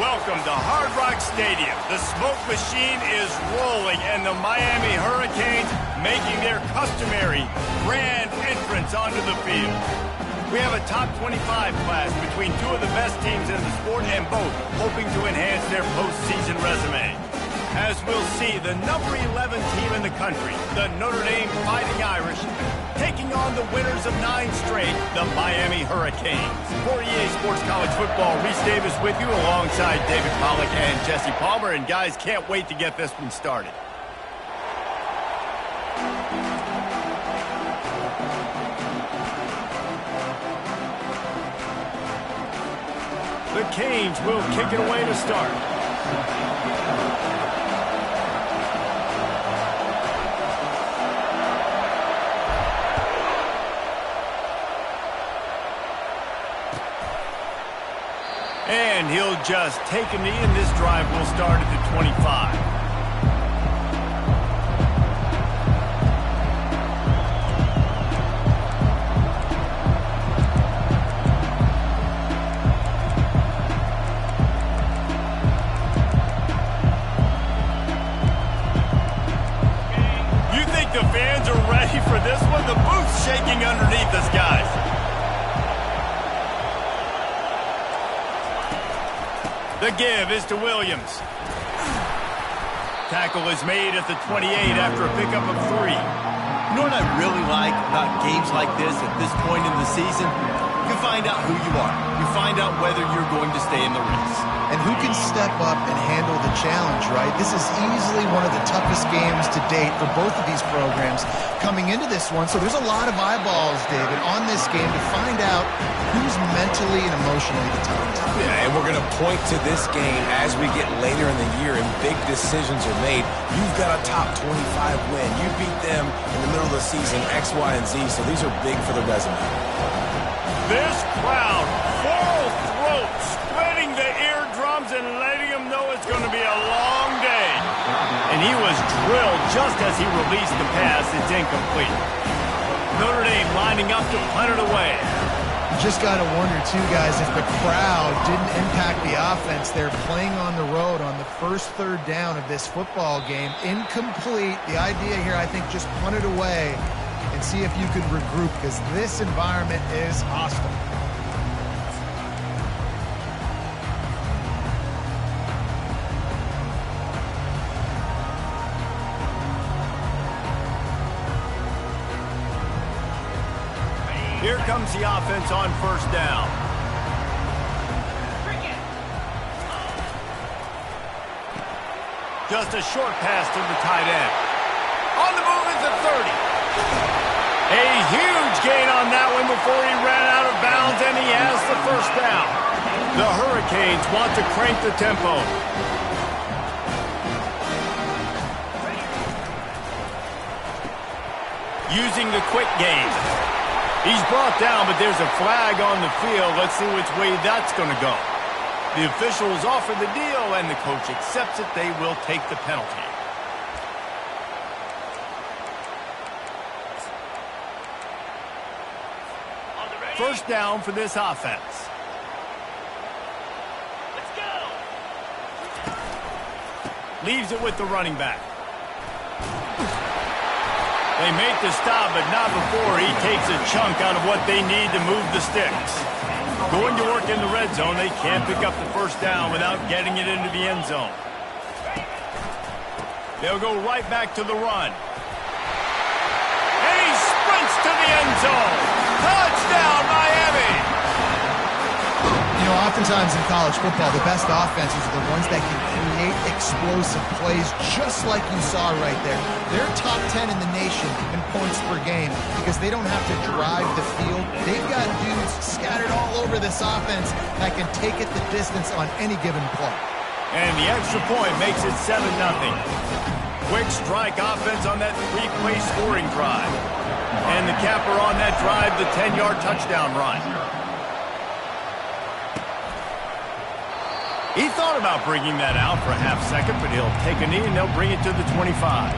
Welcome to Hard Rock Stadium. The smoke machine is rolling, and the Miami Hurricanes making their customary grand entrance onto the field. We have a top 25 class between two of the best teams in the sport, and both hoping to enhance their postseason resume. As we'll see, the number 11 team in the country, the Notre Dame Fighting Irish, taking on the winners of 9 straight, the Miami Hurricanes. For EA Sports College Football, Reese Davis with you alongside David Pollack and Jesse Palmer. And guys, can't wait to get this one started. The Canes will kick it away to start. And he'll just take a knee, and this drive will start at the 25. You think the fans are ready for this one? The booth's shaking underneath us, guys. The give is to Williams. Tackle is made at the 28 after a pickup of 3. You know what I really like about games like this at this point in the season? You find out who you are. You find out whether you're going to stay in the race. And who can step up and handle the challenge, right? This is easily one of the toughest games to date for both of these programs coming into this one. So there's a lot of eyeballs, David, on this game to find out who's mentally and emotionally the toughest. Yeah, and we're going to point to this game as we get later in the year and big decisions are made. You've got a top 25 win. You beat them in the middle of the season, X, Y, and Z, so these are big for the resume. This crowd, full throat, splitting the eardrums and letting them know it's going to be a long day. And he was drilled just as he released the pass. It's incomplete. Notre Dame lining up to punt it away. You just got to wonder, too, guys, if the crowd didn't impact the offense. They're playing on the road on the first third down of this football game. Incomplete. The idea here, I think, just punt it away and see if you can regroup, because this environment is hostile. Here comes the offense on first down. Just a short pass to the tight end. On the move is the 30. A huge gain on that one before he ran out of bounds, and he has the first down. The Hurricanes want to crank the tempo. Using the quick game. He's brought down, but there's a flag on the field. Let's see which way that's going to go. The officials offer the deal, and the coach accepts it. They will take the penalty. First down for this offense. Let's go. Leaves it with the running back. They make the stop, but not before he takes a chunk out of what they need to move the sticks. Going to work in the red zone, they can't pick up the first down without getting it into the end zone. They'll go right back to the run. And he sprints to the end zone. Touchdown, Miami! You know, oftentimes in college football, the best offenses are the ones that can create explosive plays, just like you saw right there. They're top 10 in the nation in points per game because they don't have to drive the field. They've got dudes scattered all over this offense that can take it the distance on any given play. And the extra point makes it 7-0. Quick strike offense on that 3-play scoring drive. And the capper on that drive, the 10-yard touchdown run. He thought about bringing that out for a half second, but he'll take a knee and they'll bring it to the 25.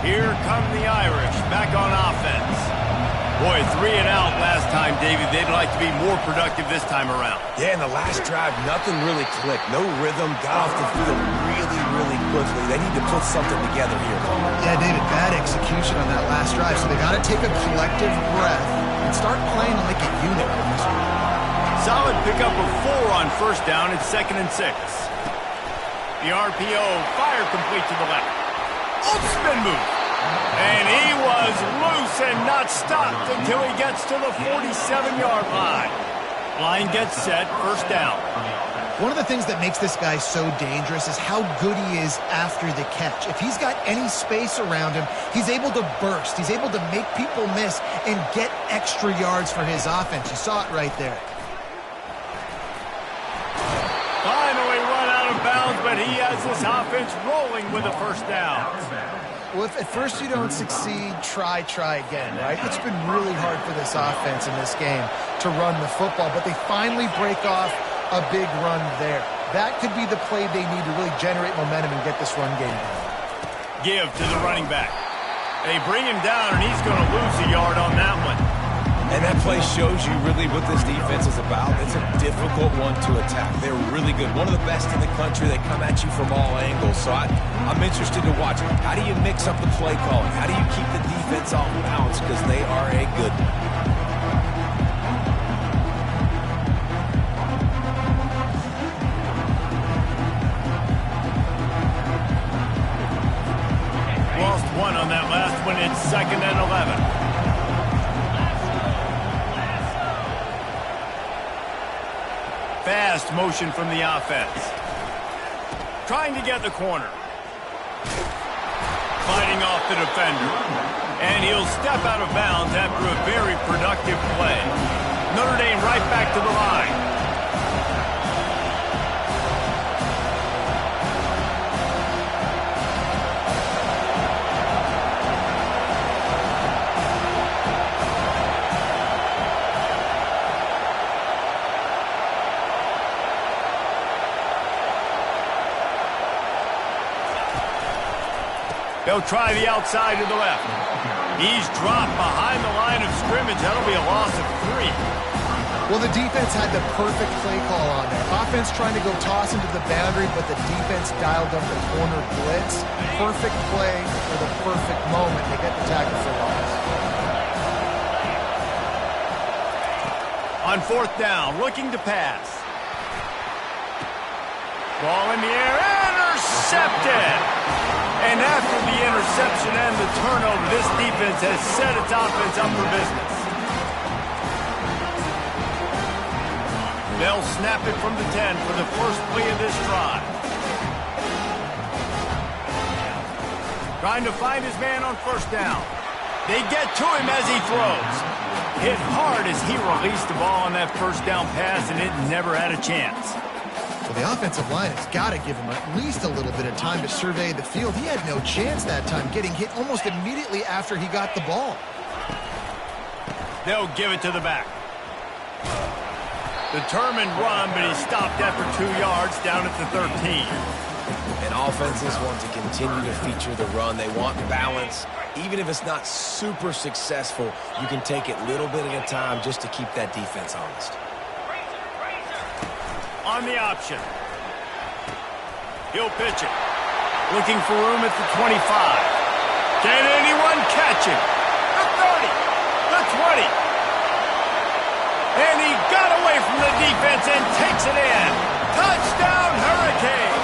Here come the Irish back on offense. Boy, 3 and out last time, David. They'd like to be more productive this time around. Yeah, in the last drive, nothing really clicked. No rhythm, got off the field really quickly. They need to put something together here. Yeah, David, bad execution on that last drive, so they got to take a collective breath and start playing like a unit on this one. Solid pickup of 4 on first down. It's 2nd and 6. The RPO, fire complete to the left. Spin move. And he was loose and not stopped until he gets to the 47-yard line. Line gets set, first down. One of the things that makes this guy so dangerous is how good he is after the catch. If he's got any space around him, he's able to burst. He's able to make people miss and get extra yards for his offense. You saw it right there. Finally run out of bounds, but he has this offense rolling with a first down. Well, if at first you don't succeed, try again, right? It's been really hard for this offense in this game to run the football, but they finally break off a big run there. That could be the play they need to really generate momentum and get this run game going. Give to the running back. They bring him down, and he's going to lose a yard on that one. And that play shows you really what this defense is about. It's a difficult one to attack. They're really good. One of the best in the country. They come at you from all angles. So I'm interested to watch. How do you mix up the play calling? How do you keep the defense off balance? Because they are a good one. Lost 1 on that last one. It's 2nd and 11. Fast motion from the offense. Trying to get the corner. Fighting off the defender. And he'll step out of bounds after a very productive play. Notre Dame right back to the line. They'll try the outside to the left. He's dropped behind the line of scrimmage. That'll be a loss of 3. Well, the defense had the perfect play call on there. Offense trying to go toss into the boundary, but the defense dialed up the corner blitz. Perfect play for the perfect moment. They get the tackle for loss. On 4th down, looking to pass. Ball in the air, intercepted! And after the interception and the turnover, this defense has set its offense up for business. They'll snap it from the 10 for the first play of this drive. Trying to find his man on first down. They get to him as he throws. Hit hard as he released the ball on that first down pass, and it never had a chance. Well, the offensive line has got to give him at least a little bit of time to survey the field. He had no chance that time, getting hit almost immediately after he got the ball. They'll give it to the back. Determined run, but he stopped after 2 yards down at the 13. And offenses want to continue to feature the run. They want balance. Even if it's not super successful, you can take it little bit at a time just to keep that defense honest. On the option. He'll pitch it. Looking for room at the 25. Can anyone catch him? The 30. The 20. And he got away from the defense and takes it in. Touchdown, Hurricane.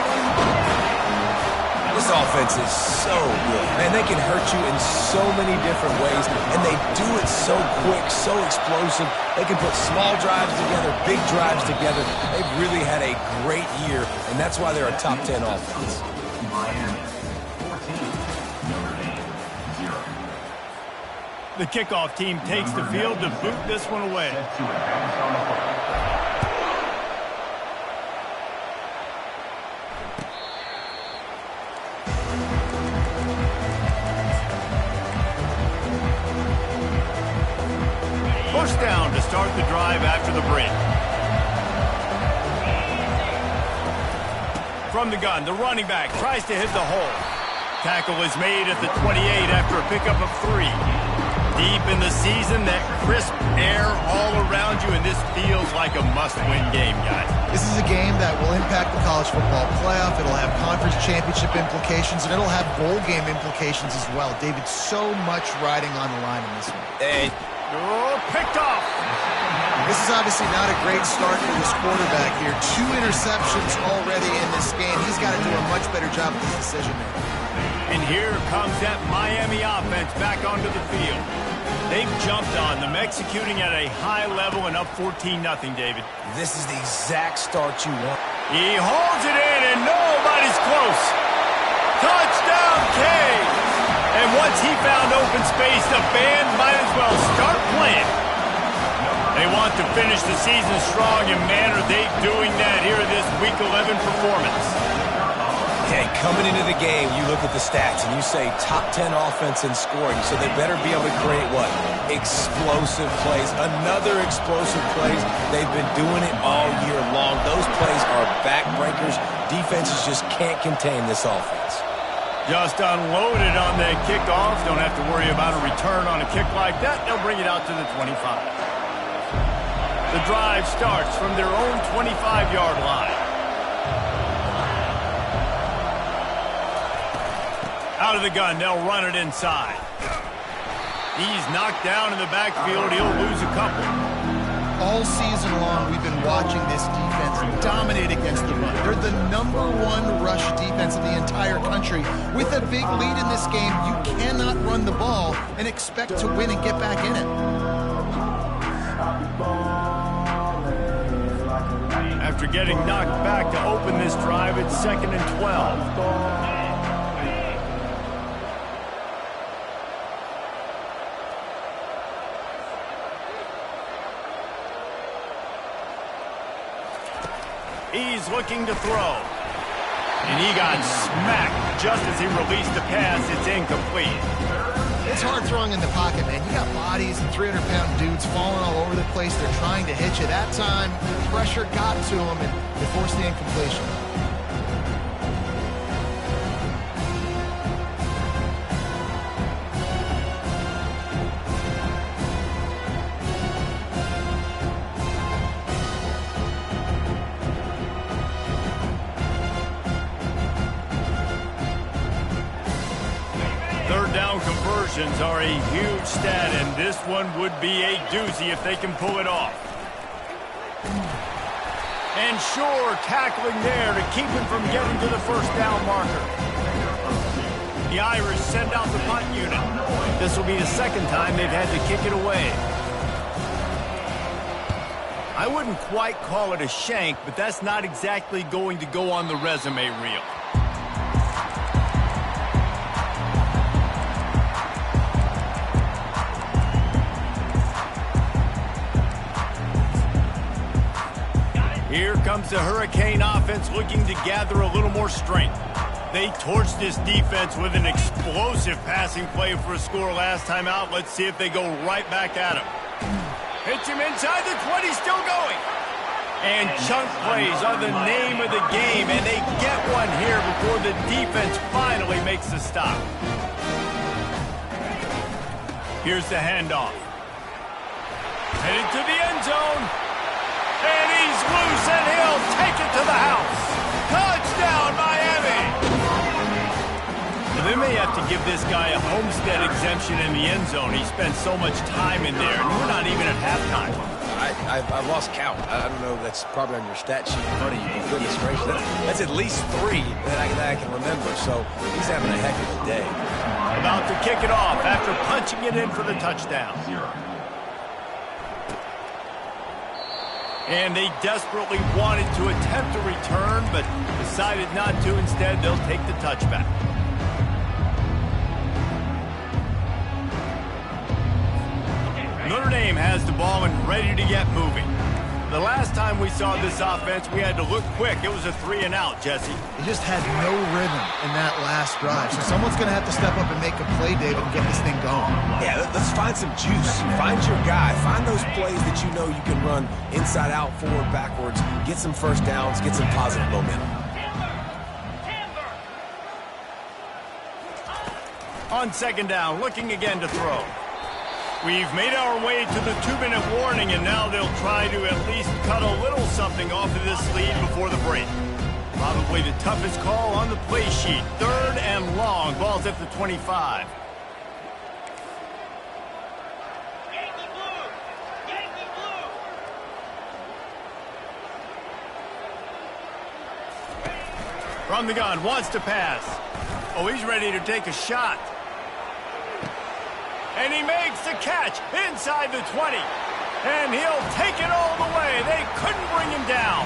This offense is so good. Man, they can hurt you in so many different ways, and they do it so quick, so explosive. They can put small drives together, big drives together. They've really had a great year, and that's why they're a top 10 offense. Miami, 14, Notre Dame, 0. The kickoff team takes the field to boot this one away. Set to advance on the football. First down to start the drive after the break. From the gun, the running back tries to hit the hole. Tackle is made at the 28 after a pickup of 3. Deep in the season, that crisp air all around you, and this feels like a must-win game, guys. This is a game that will impact the college football playoff. It'll have conference championship implications, and it'll have bowl game implications as well. David, so much riding on the line in this one. Hey. Oh, picked off. This is obviously not a great start for this quarterback here. 2 interceptions already in this game. He's got to do a much better job with his decision-making. And here comes that Miami offense back onto the field. They've jumped on them, executing at a high level and up 14-0, David. This is the exact start you want. He holds it in, and nobody's close. Touchdown, Cade! And once he found open space, the band might as well start playing. They want to finish the season strong, and man, are they doing that here in this Week 11 performance. Okay, coming into the game, you look at the stats and you say top 10 offense in scoring, so they better be able to create what? Explosive plays. Another explosive plays. They've been doing it all year long. Those plays are backbreakers. Defenses just can't contain this offense. Just unloaded on that kickoff. Don't have to worry about a return on a kick like that. They'll bring it out to the 25. The drive starts from their own 25-yard line. Out of the gun, they'll run it inside. He's knocked down in the backfield. He'll lose a couple. All season long, we've been watching this defense dominate against the run. They're the #1 rush defense in the entire country. With a big lead in this game, you cannot run the ball and expect to win and get back in it. After getting knocked back to open this drive, it's 2nd and 12. He's looking to throw. And he got smacked just as he released the pass. It's incomplete. It's hard throwing in the pocket, man. You got bodies and 300-pound dudes falling all over the place. They're trying to hit you. That time, pressure got to him, and they forced the incompletion. Conversions are a huge stat, and this one would be a doozy if they can pull it off. And sure, tackling there to keep him from getting to the first down marker. The Irish send out the punt unit. This will be the second time they've had to kick it away. I wouldn't quite call it a shank, but that's not exactly going to go on the resume reel. Here comes the Hurricane offense looking to gather a little more strength. They torched this defense with an explosive passing play for a score last time out. Let's see if they go right back at him. Hits him inside the 20, still going. And chunk plays are the name of the game, and they get one here before the defense finally makes the stop. Here's the handoff. Headed to the end zone. And he's loose, and he'll take it to the house. Touchdown, Miami! Now, they may have to give this guy a homestead exemption in the end zone. He spent so much time in there, and we're not even at halftime. I've lost count. I don't know. That's probably on your stat sheet in front of you. Goodness gracious. That's at least 3 that I can remember. So he's having a heck of a day. About to kick it off after punching it in for the touchdown. And they desperately wanted to attempt a return, but decided not to. Instead, they'll take the touchback. Notre Dame has the ball and ready to get moving. The last time we saw this offense, we had to look quick. It was a 3-and-out, Jesse. They just had no rhythm in that last drive. So someone's going to have to step up and make a play, David, and get this thing going. Yeah, let's find some juice. Find your guy. Find those plays that you know you can run inside out, forward, backwards. Get some first downs. Get some positive momentum. On 2nd down, looking again to throw. We've made our way to the 2-minute warning, and now they'll try to at least cut a little something off of this lead before the break. Probably the toughest call on the play sheet. 3rd and long. Ball's at the 25. From the gun, wants to pass. Oh, he's ready to take a shot. And he makes the catch inside the 20. And he'll take it all the way. They couldn't bring him down.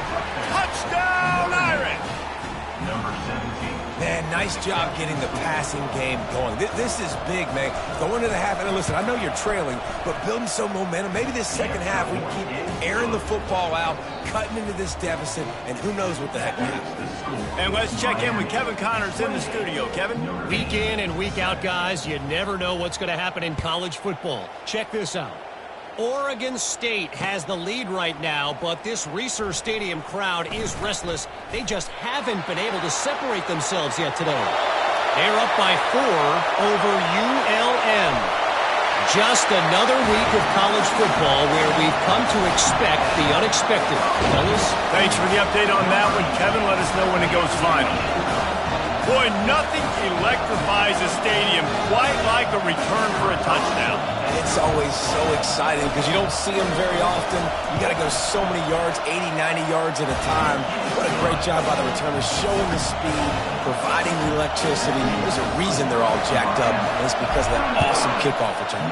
Touchdown, Irish! Number 17. Man, nice job getting the passing game going. This is big, man. Going to the half, and listen, I know you're trailing, but building some momentum. Maybe this second half we can keep airing the football out, cutting into this deficit, and who knows what the heck will happen. And let's check in with Kevin Connors in the studio. Kevin? Week in and week out, guys, you never know what's going to happen in college football. Check this out. Oregon State has the lead right now, but this Reser Stadium crowd is restless. They just haven't been able to separate themselves yet today. They're up by 4 over ULM. Just another week of college football where we've come to expect the unexpected. Fellas? Thanks for the update on that one, Kevin. Let us know when it goes final. Boy, nothing electrifies a stadium quite like a return for a touchdown. It's always so exciting because you don't see them very often. You got to go so many yards, 80, 90 yards at a time. What a great job by the returners, showing the speed, providing the electricity. There's a reason they're all jacked up, and it's because of that awesome kickoff return.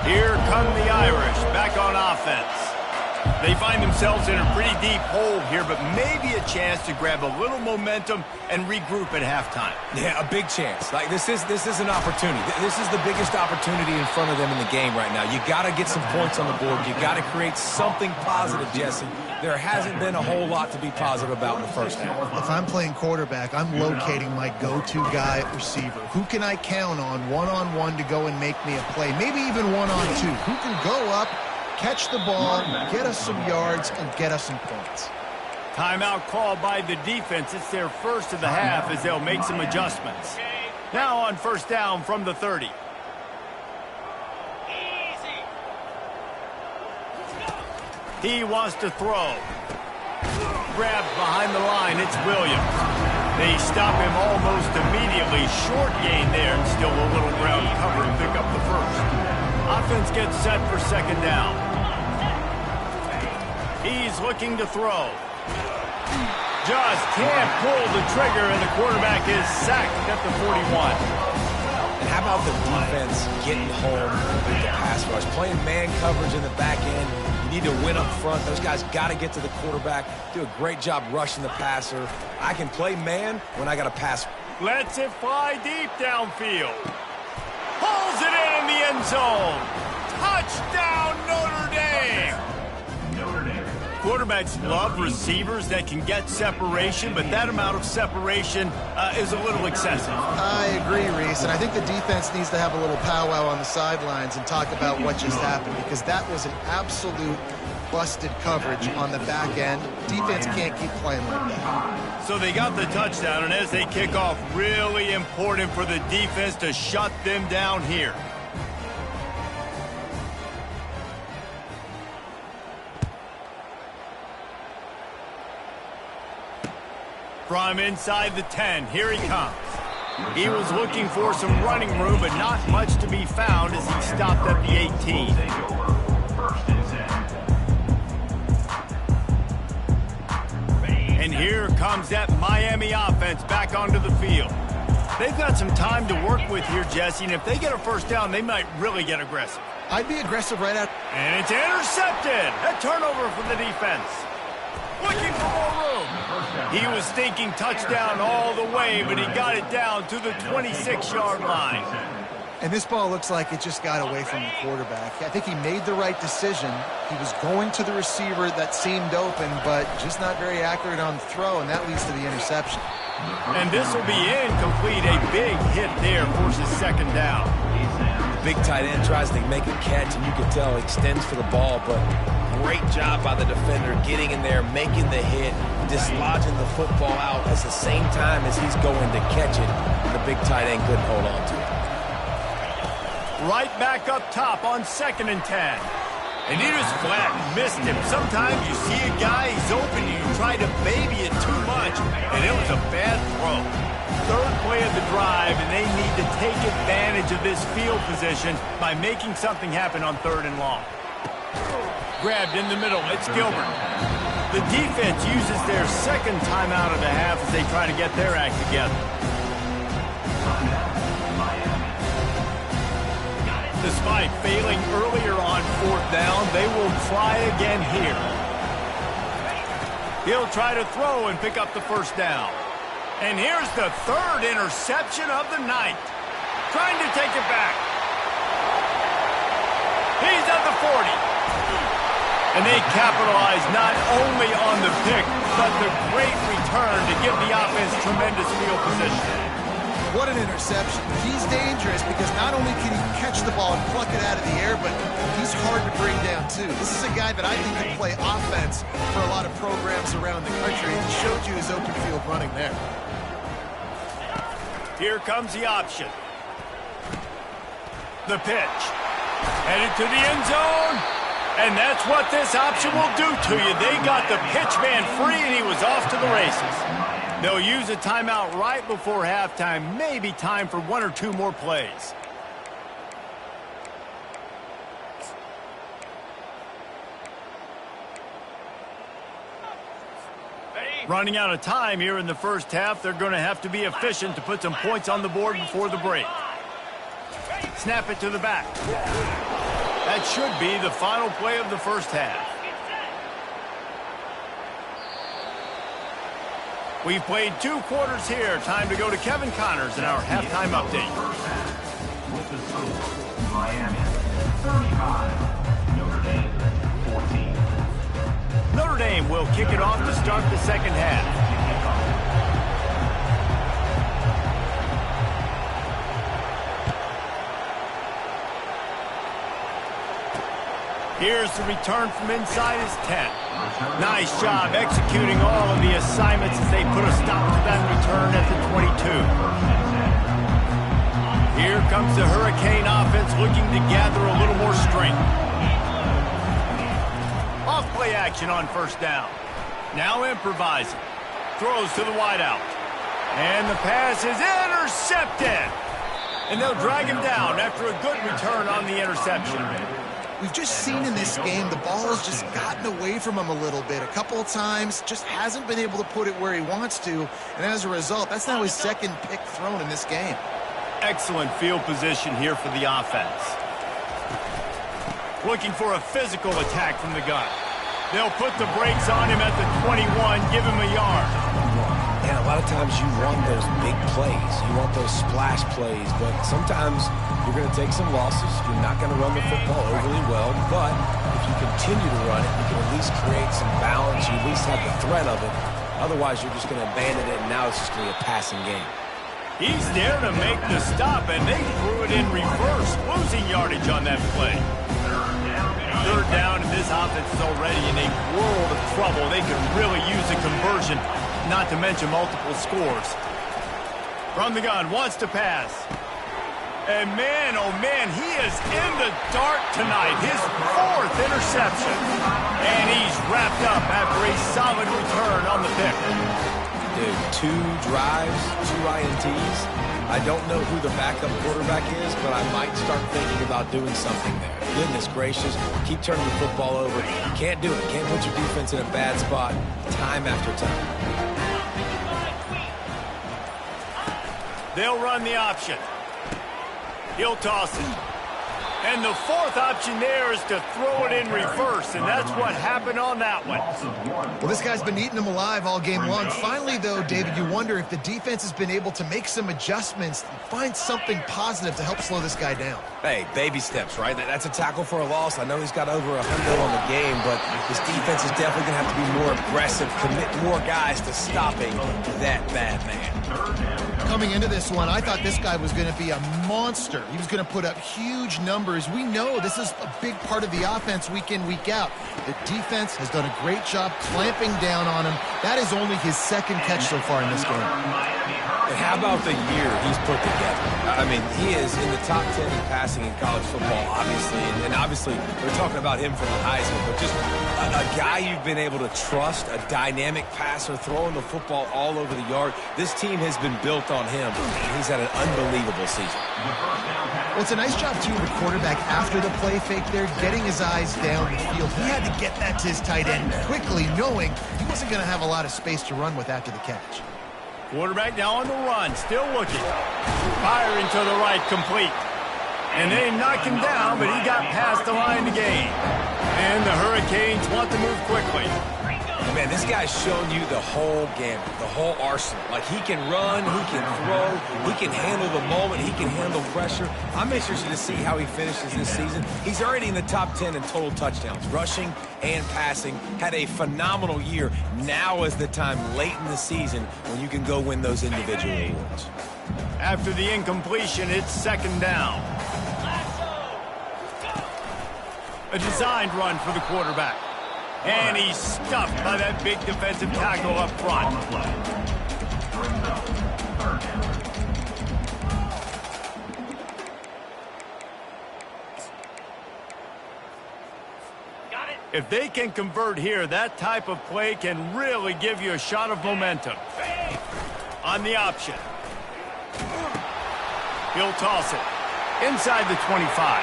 Here come the Irish back on offense. They find themselves in a pretty deep hole here, but maybe a chance to grab a little momentum and regroup at halftime. Yeah, a big chance. Like this is an opportunity. This is the biggest opportunity in front of them in the game right now. You got to get some points on the board. You got to create something positive, Jesse. There hasn't been a whole lot to be positive about in the first half. If I'm playing quarterback, I'm locating my go-to guy at receiver. Who can I count on one-on-one to go and make me a play? Maybe even one-on-two. Who can go up, catch the ball, get us some yards, and get us some points? Timeout called by the defense. It's their first of the half as they'll make some adjustments. Now on first down from the 30. He wants to throw. Grabs behind the line. It's Williams. They stop him almost immediately. Short gain there and still a little ground cover to pick up the first. Offense gets set for second down. He's looking to throw. Just can't pull the trigger, and the quarterback is sacked at the 41. And how about the defense getting home with the pass rush? Playing man coverage in the back end. You need to win up front. Those guys got to get to the quarterback. Do a great job rushing the passer. I can play man when I got to pass. Lets it fly deep downfield. Pulls it in the end zone. Touchdown, Notre Dame. Notre Dame. Quarterbacks love receivers that can get separation, but that amount of separation is a little excessive. I agree, Reese, and I think the defense needs to have a little powwow on the sidelines and talk about what just happened, because that was an absolute busted coverage on the back end. Defense can't keep playing like that. So they got the touchdown, and as they kick off, really important for the defense to shut them down here. From inside the 10, here he comes. He was looking for some running room, but not much to be found as he stopped at the 18. First and 10. And here comes that Miami offense back onto the field. They've got some time to work with here, Jesse, and if they get a first down, they might really get aggressive. I'd be aggressive right out. And it's intercepted. A turnover for the defense. Looking for more room. He was thinking touchdown all the way, but he got it down to the 26-yard line. And this ball looks like it just got away from the quarterback. I think he made the right decision. He was going to the receiver that seemed open, but just not very accurate on the throw, and that leads to the interception. And this will be incomplete. A big hit there forces second down. Big tight end tries to make a catch, and you can tell he extends for the ball, but Great job by the defender getting in there, making the hit, dislodging the football out at the same time as he's going to catch it. The big tight end couldn't hold on to it. Right back up top on 2nd and 10. And he just flat missed him. Sometimes you see a guy, he's open, and you try to baby it too much, and it was a bad throw. 3rd play of the drive, and they need to take advantage of this field position by making something happen on 3rd and long. Grabbed in the middle, it's Gilbert. The defense uses their 2nd timeout of the half as they try to get their act together. Despite failing earlier on 4th down, they will try again here. He'll try to throw and pick up the 1st down. And here's the 3rd interception of the night. Trying to take it back. He's at the 40. And they capitalize not only on the pick, but the great return to give the offense tremendous field position. What an interception. He's dangerous because not only can he catch the ball and pluck it out of the air, but he's hard to bring down, too. This is a guy that I think can play offense for a lot of programs around the country. He showed you his open field running there. Here comes the option. The pitch. Headed to the end zone. And that's what this option will do to you. They got the pitch man free, and he was off to the races. They'll use a timeout right before halftime. Maybe time for 1 or 2 more plays. Running out of time here in the 1st half. They're going to have to be efficient to put some points on the board before the break. Snap it to the back. That should be the final play of the 1st half. We've played 2 quarters here. Time to go to Kevin Connors in our halftime update. With the score, Miami 35, Notre Dame 14. Notre Dame will kick it off to start the 2nd half. Here's the return from inside his 10. Nice job executing all of the assignments as they put a stop to that return at the 22. Here comes the Hurricane offense looking to gather a little more strength. Off play action on 1st down. Now improvising. Throws to the wideout. And the pass is intercepted. And they'll drag him down after a good return on the interception. We've just seen in this game the ball has just gotten away from him a little bit. A couple of times, just hasn't been able to put it where he wants to. And as a result, that's now his 2nd pick thrown in this game. Excellent field position here for the offense. Looking for a physical attack from the gun. They'll put the brakes on him at the 21, give him a yard. And a lot of times you want those big plays. You want those splash plays, but sometimes you're going to take some losses. You're not going to run the football overly well, but if you continue to run it, you can at least create some balance. You at least have the threat of it. Otherwise, you're just going to abandon it, and now it's just going to be a passing game. He's there to make the stop, and they threw it in reverse, losing yardage on that play. 3rd down, and this offense is already in a world of trouble. They could really use a conversion, not to mention multiple scores. From the gun, wants to pass. And man, oh man, he is in the dark tonight. His 4th interception. And he's wrapped up after a solid return on the pick. Dude, 2 drives, 2 INTs. I don't know who the backup quarterback is, but I might start thinking about doing something there. Goodness gracious, keep turning the football over. You can't do it. Can't put your defense in a bad spot time after time. They'll run the option. He'll toss it. And the 4th option there is to throw it in reverse, and that's what happened on that one. Well, this guy's been eating them alive all game long. Finally, though, David, you wonder if the defense has been able to make some adjustments and find something positive to help slow this guy down. Hey, baby steps, right? That's a tackle for a loss. I know he's got over 100 on the game, but this defense is definitely going to have to be more aggressive, commit more guys to stopping that bad man. Coming into this one, I thought this guy was going to be a monster. He was going to put up huge numbers. We know this is a big part of the offense week in, week out. The defense has done a great job clamping down on him. That is only his second catch so far in this game. And how about the year he's put together? I mean, he is in the top 10 in passing in college football, obviously. And obviously, we're talking about him for the Heisman. But just a guy you've been able to trust, a dynamic passer, throwing the football all over the yard. This team has been built on him, and he's had an unbelievable season. Well, it's a nice job, too, of the quarterback after the play fake there, getting his eyes down the field. He had to get that to his tight end quickly, knowing he wasn't going to have a lot of space to run with after the catch. Quarterback now on the run, still looking. Firing to the right, complete. And they knocked him down, but he got past the line to gain. And the Hurricanes want to move quickly. Man, this guy's shown you the whole gamut, the whole arsenal. Like, he can run, he can throw, he can handle the moment, he can handle pressure. I'm interested to see how he finishes this season. He's already in the top 10 in total touchdowns, rushing and passing. Had a phenomenal year. Now is the time late in the season when you can go win those individual awards. After the incompletion, it's second down. A designed run for the quarterback. And he's stuffed by that big defensive tackle up front. If they can convert here, that type of play can really give you a shot of momentum. On the option. He'll toss it inside the 25.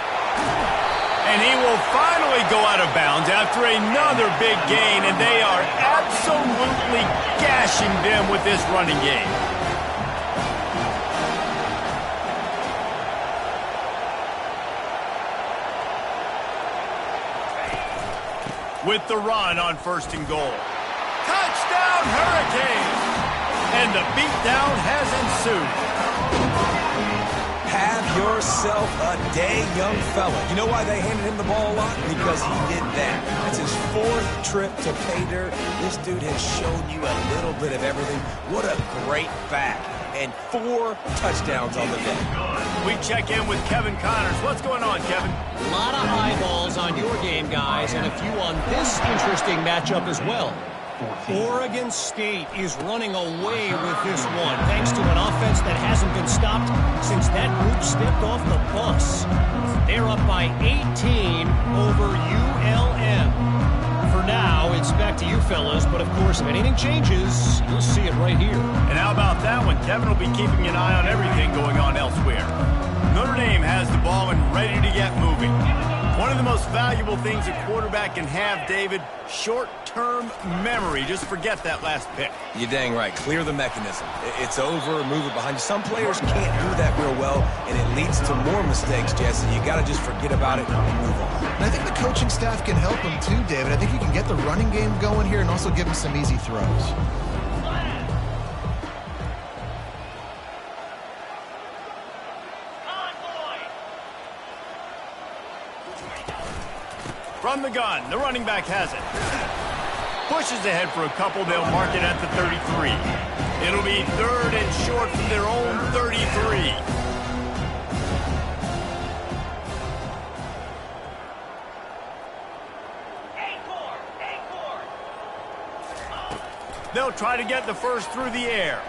And he will finally go out of bounds after another big gain, and they are absolutely gashing them with this running game. With the run on 1st and goal. Touchdown, Hurricanes! And the beatdown has ensued. Have yourself a day, young fella. You know why they handed him the ball a lot? Because he did that. It's his 4th trip to pay dirt. This dude has shown you a little bit of everything. What a great back. And 4 touchdowns on the day. We check in with Kevin Connors. What's going on, Kevin? A lot of eyeballs on your game, guys, and a few on this interesting matchup as well. Oregon State is running away with this one, thanks to an offense that hasn't been stopped since that group stepped off the bus. They're up by 18 over ULM. For now, it's back to you fellas, but of course, if anything changes, you'll see it right here. And how about that one? Kevin will be keeping an eye on everything going on elsewhere. Notre Dame has the ball and ready to get moving. One of the most valuable things a quarterback can have, David, short-term memory. Just forget that last pick. You're dang right. Clear the mechanism. It's over, move it behind you. Some players can't do that real well, and it leads to more mistakes, Jesse. You got to just forget about it and move on. And I think the coaching staff can help him too, David. I think you can get the running game going here and also give him some easy throws. From the gun, the running back has it. Pushes ahead for a couple, they'll mark it at the 33. It'll be 3rd and short from their own 33. They'll try to get the first through the air.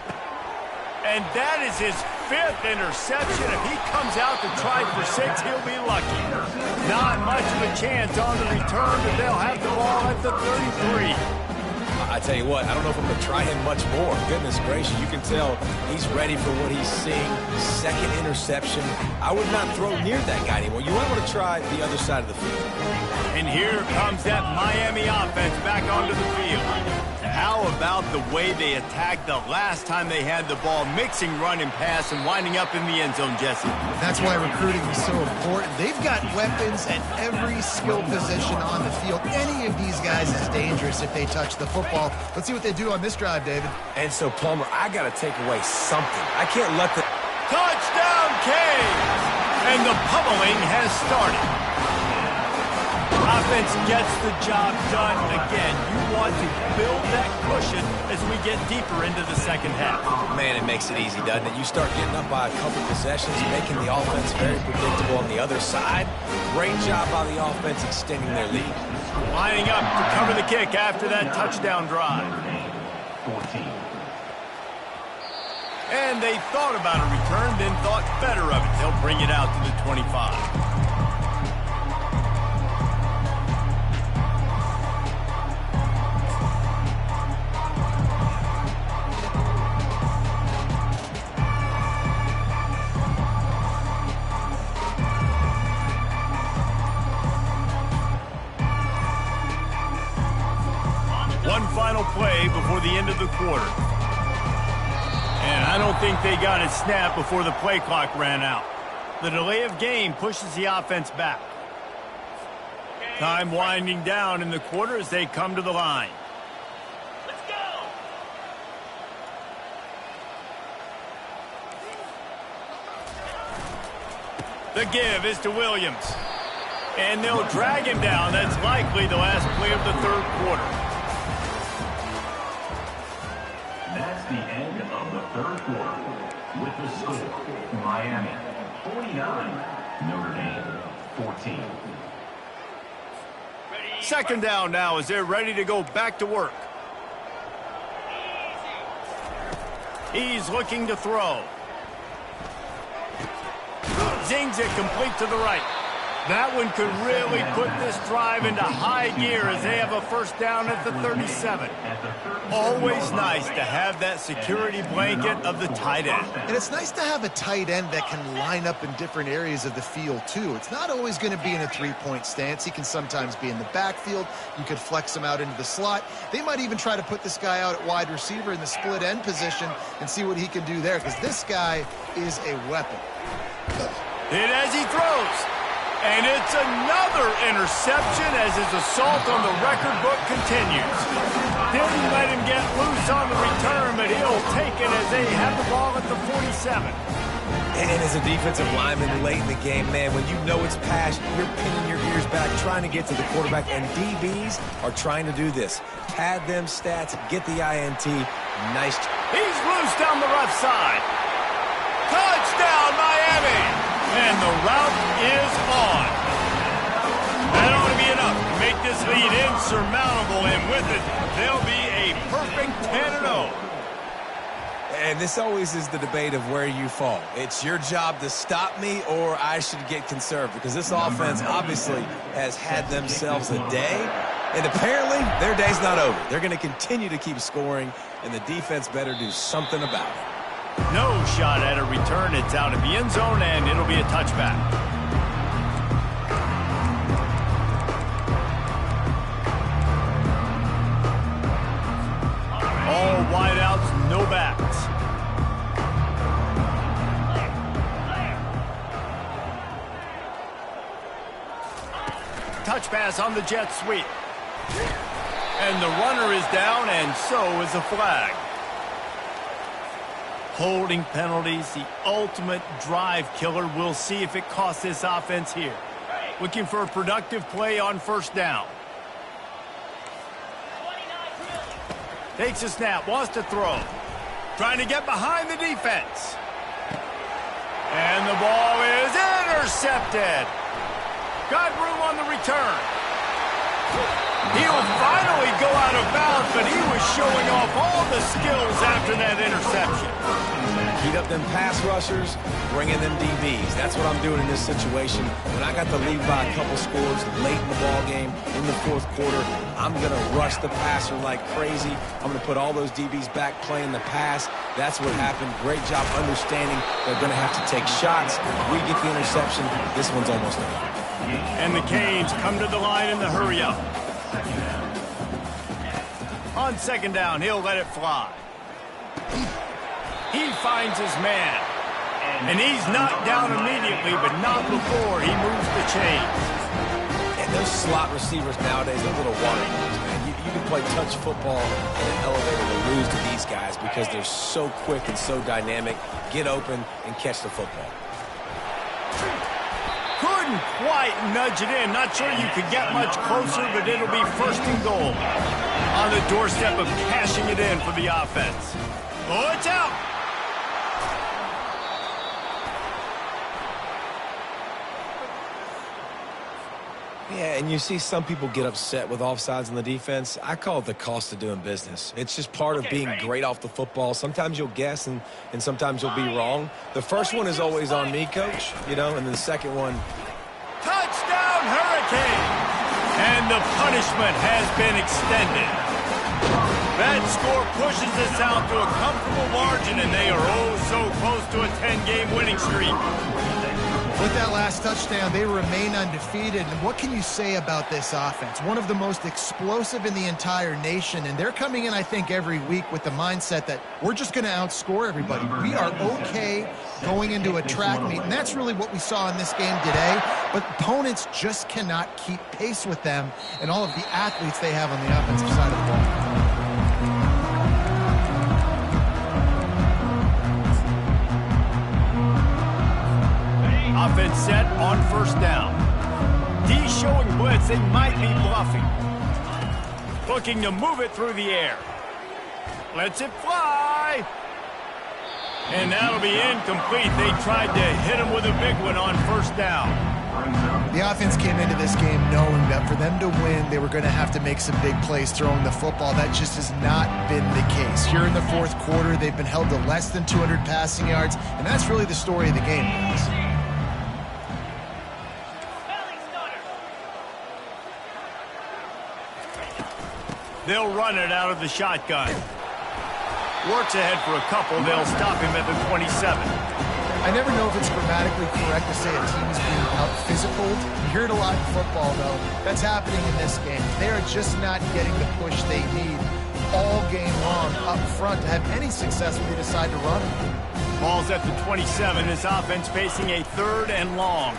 And that is his 5th interception. If he comes out to try for 6, he'll be lucky. Not much of a chance on the return, but they'll have the ball at the 33. I tell you what, I don't know if I'm going to try him much more. Goodness gracious, you can tell he's ready for what he's seeing. 2nd interception. I would not throw near that guy anymore. You might want to try the other side of the field. And here comes that Miami offense back onto the field. How about the way they attacked the last time they had the ball, mixing run and pass and winding up in the end zone, Jesse? That's why recruiting is so important. They've got weapons at every skill position on the field. Any of these guys is dangerous if they touch the football. Let's see what they do on this drive, David. And so, Palmer, I got to take away something. I can't let the... Touchdown, Canes! And the pummeling has started. offense gets the job done again. You want to build that cushion as we get deeper into the second half. Man, it makes it easy, doesn't it? You start getting up by a couple possessions, making the offense very predictable on the other side. Great job by the offense extending their lead. Lining up to cover the kick after that touchdown drive. 14. And they thought about a return, then thought better of it. They'll bring it out to the 25. One final play before the end of the quarter. And I don't think they got it snapped before the play clock ran out. The delay of game pushes the offense back. Time winding down in the quarter as they come to the line. Let's go! The give is to Williams. And they'll drag him down. That's likely the last play of the third quarter. That's the end of the third quarter. With the score, Miami 49, Notre Dame 14. Second down now as they're ready to go back to work. He's looking to throw. Zings it complete to the right. That one could really put this drive into high gear as they have a first down at the 37. Always nice to have that security blanket of the tight end. And it's nice to have a tight end that can line up in different areas of the field, too. It's not always going to be in a three-point stance. He can sometimes be in the backfield. You could flex him out into the slot. They might even try to put this guy out at wide receiver in the split end position and see what he can do there, because this guy is a weapon. Hit as he throws. And it's another interception as his assault on the record book continues. Didn't let him get loose on the return, but he'll take it as they have the ball at the 47. And as a defensive lineman late in the game, man, when you know it's pass, you're pinning your ears back, trying to get to the quarterback, and DBs are trying to do this. Pad them stats, get the INT. Nice. He's loose down the left side. Touchdown, Miami! And the route is on. That ought to be enough to make this lead insurmountable, and with it, they'll be a perfect 10-0. And this always is the debate of where you fall. It's your job to stop me, or I should get conserved, because this offense obviously has had themselves a day, and apparently their day's not over. They're going to continue to keep scoring, and the defense better do something about it. No shot at a return. It's out of the end zone, and it'll be a touchback. All wideouts, no backs. Touch pass on the jet sweep. And the runner is down, and so is the flag. Holding penalties, the ultimate drive killer. We'll see if it costs this offense here. Looking for a productive play on first down. Takes a snap, wants to throw. Trying to get behind the defense. And the ball is intercepted. Got room on the return. He'll finally go out of bounds, but he was showing off all the skills after that interception. Heat up them pass rushers, bring in them DBs. That's what I'm doing in this situation. When I got the lead by a couple scores late in the ball game, in the fourth quarter, I'm going to rush the passer like crazy. I'm going to put all those DBs back playing the pass. That's what happened. Great job understanding they're going to have to take shots. If we get the interception, this one's almost over. And the Canes come to the line in the hurry-up. On second down, he'll let it fly. He finds his man. And he's knocked down immediately, but not before he moves the chains. And those slot receivers nowadays are little water balls, man. You can play touch football in an elevator to lose to these guys because they're so quick and so dynamic. Get open and catch the football. Couldn't couldn't quite nudge it in. Not sure you could get much closer, but it'll be first and goal. On the doorstep of cashing it in for the offense. Oh, it's out. Yeah, and you see some people get upset with offsides on the defense. I call it the cost of doing business. It's just part of being great off the football. Sometimes you'll guess and sometimes you'll be wrong. The first one is always on me, Coach, you know, and then the second one. Touchdown, Hurricane! And the punishment has been extended. That score pushes us out to a comfortable margin, and they are oh so close to a 10-game winning streak. With that last touchdown, they remain undefeated. And what can you say about this offense? One of the most explosive in the entire nation. And they're coming in, I think, every week with the mindset that we're just going to outscore everybody. We are okay going into a track meet. And that's really what we saw in this game today. But opponents just cannot keep pace with them and all of the athletes they have on the offensive side of the ball. Offense set on first down. D showing blitz. They might be bluffing. Looking to move it through the air. Lets it fly. And that'll be incomplete. They tried to hit him with a big one on first down. The offense came into this game knowing that for them to win, they were going to have to make some big plays throwing the football. That just has not been the case. Here in the fourth quarter, they've been held to less than 200 passing yards, and that's really the story of the game, guys. They'll run it out of the shotgun. Works ahead for a couple. They'll stop him at the 27. I never know if it's grammatically correct to say a team is being out-physicaled. You hear it a lot in football, though. That's happening in this game. They are just not getting the push they need all game long up front to have any success when they decide to run it. Ball's at the 27. This offense facing a third and long.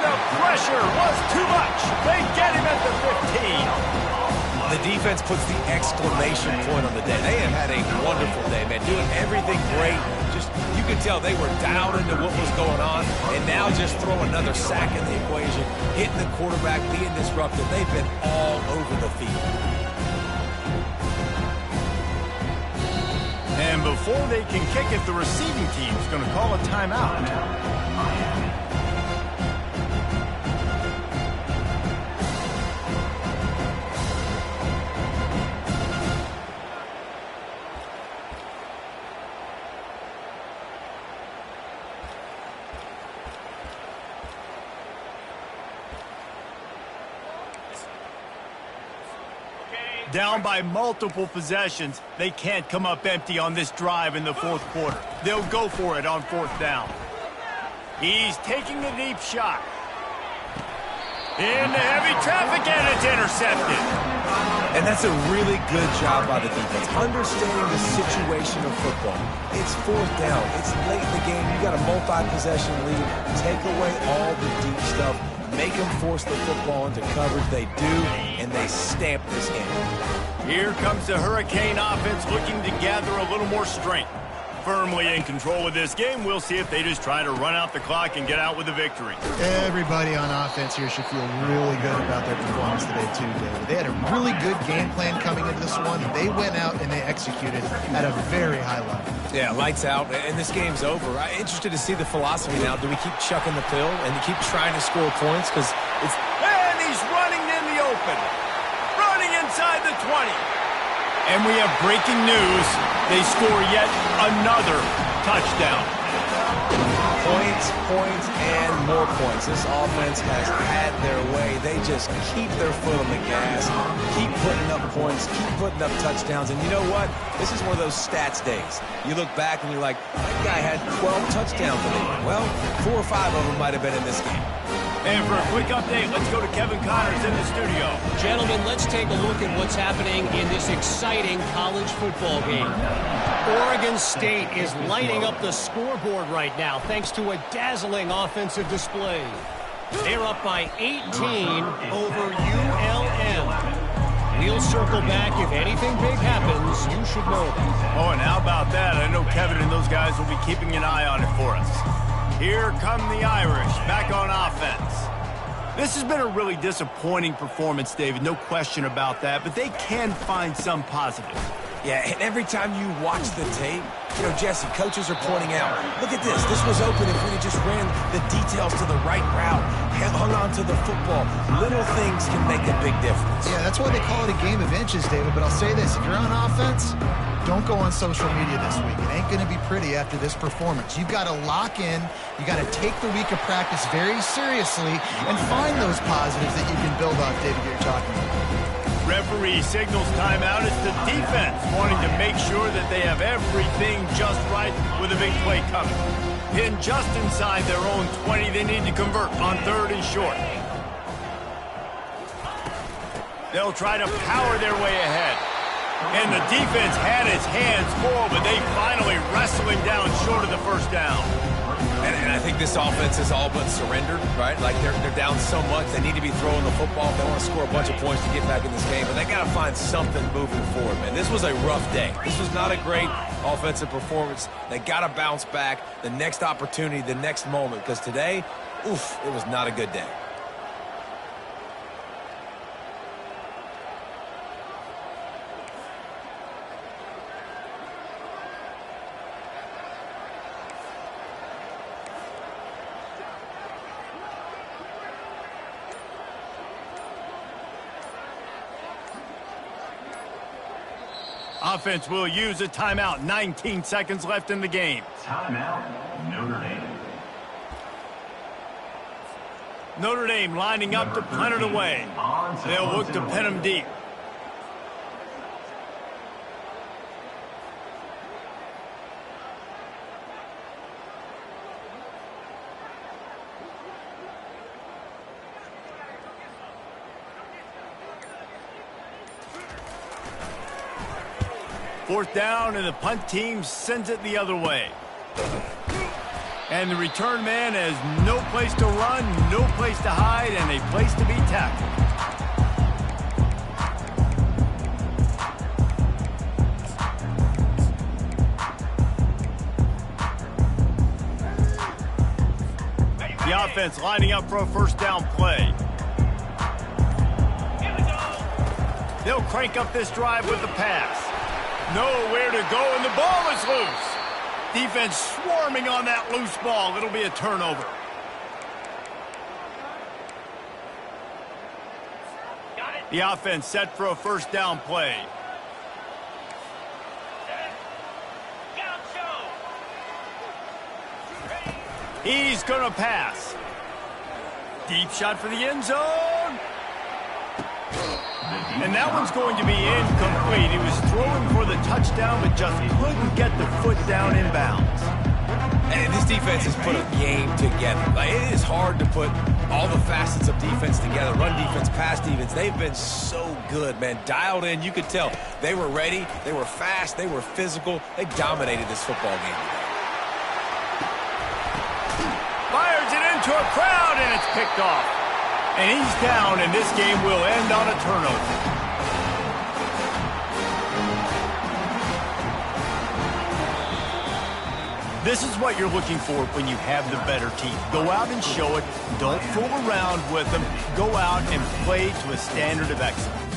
The pressure was too much. They get him at the 15. The defense puts the exclamation point on the day. They have had a wonderful day, man. Doing everything great. Just, you could tell they were dialed into what was going on. And now just throw another sack in the equation. Hitting the quarterback, being disruptive. They've been all over the field. And before they can kick it, the receiving team's going to call a timeout. Down by multiple possessions, they can't come up empty on this drive in the fourth quarter. They'll go for it on fourth down. He's taking the deep shot. Into heavy traffic, and it's intercepted. And that's a really good job by the defense, understanding the situation of football. It's fourth down. It's late in the game. You got a multi-possession lead. Take away all the deep stuff. Make them force the football into coverage. They do, and they stamp this game. Here comes the Hurricane offense looking to gather a little more strength. Firmly in control of this game. We'll see if they just try to run out the clock and get out with a victory. Everybody on offense here should feel really good about their performance today, too, David. They had a really good game plan coming into this one. They went out and they executed at a very high level. Yeah, lights out, and this game's over. I'm interested to see the philosophy now. Do we keep chucking the pill and keep trying to score points? Because it's... And he's running in the open. Running inside the 20. And we have breaking news. They score yet another touchdown. Points, points, and more points. This offense has had their way. They just keep their foot on the gas, keep putting up points, keep putting up touchdowns. And you know what? This is one of those stats days. You look back and you're like, that guy had 12 touchdowns today. Well, 4 or 5 of them might have been in this game. And for a quick update, let's go to Kevin Connors in the studio. Gentlemen, let's take a look at what's happening in this exciting college football game. Oregon State is lighting up the scoreboard right now thanks to a dazzling offensive display. They're up by 18 over ULM. We'll circle back. If anything big happens, you should know that. Oh, and how about that? I know Kevin and those guys will be keeping an eye on it for us. Here come the Irish back on offense. This has been a really disappointing performance, David, no question about that, but they can find some positive. Yeah, and every time you watch the tape, you know, Jesse, coaches are pointing out, look at this. This was open if we just ran the details to the right route, hung on to the football. Little things can make a big difference. Yeah, that's why they call it a game of inches, David. But I'll say this, if you're on offense, don't go on social media this week. It ain't going to be pretty after this performance. You've got to lock in. You got to take the week of practice very seriously and find those positives that you can build off, David, you're talking about. Referee signals timeout. It's the defense wanting to make sure that they have everything just right with a big play coming. Pinned just inside their own 20, they need to convert on 3rd and short. They'll try to power their way ahead. And the defense had its hands full, but they finally wrestle him down short of the first down. And I think this offense is all but surrendered, right? Like they're down so much, they need to be throwing the football if they want to score a bunch of points to get back in this game. But they got to find something moving forward, man. This was a rough day. This was not a great offensive performance. They got to bounce back the next opportunity, the next moment, because today, oof, it was not a good day. Offense will use a timeout. 19 seconds left in the game. Timeout, Notre Dame. Notre Dame lining up to punt it away. They'll look to pin them deep. Fourth down, and the punt team sends it the other way. And the return man has no place to run, no place to hide, and a place to be tackled. The offense lining up for a first down play. They'll crank up this drive with the pass. Nowhere to go, and the ball is loose. Defense swarming on that loose ball. It'll be a turnover. The offense set for a first down play. He's going to pass. Deep shot for the end zone. And that one's going to be incomplete. He was throwing for the touchdown, but just couldn't get the foot down in bounds. And this defense has put a game together. Like, it is hard to put all the facets of defense together. Run defense, pass defense. They've been so good, man. Dialed in. You could tell they were ready. They were fast. They were physical. They dominated this football game today. Fires it into a crowd, and it's picked off. And he's down, and this game will end on a turnover. This is what you're looking for when you have the better team. Go out and show it. Don't fool around with them. Go out and play to a standard of excellence.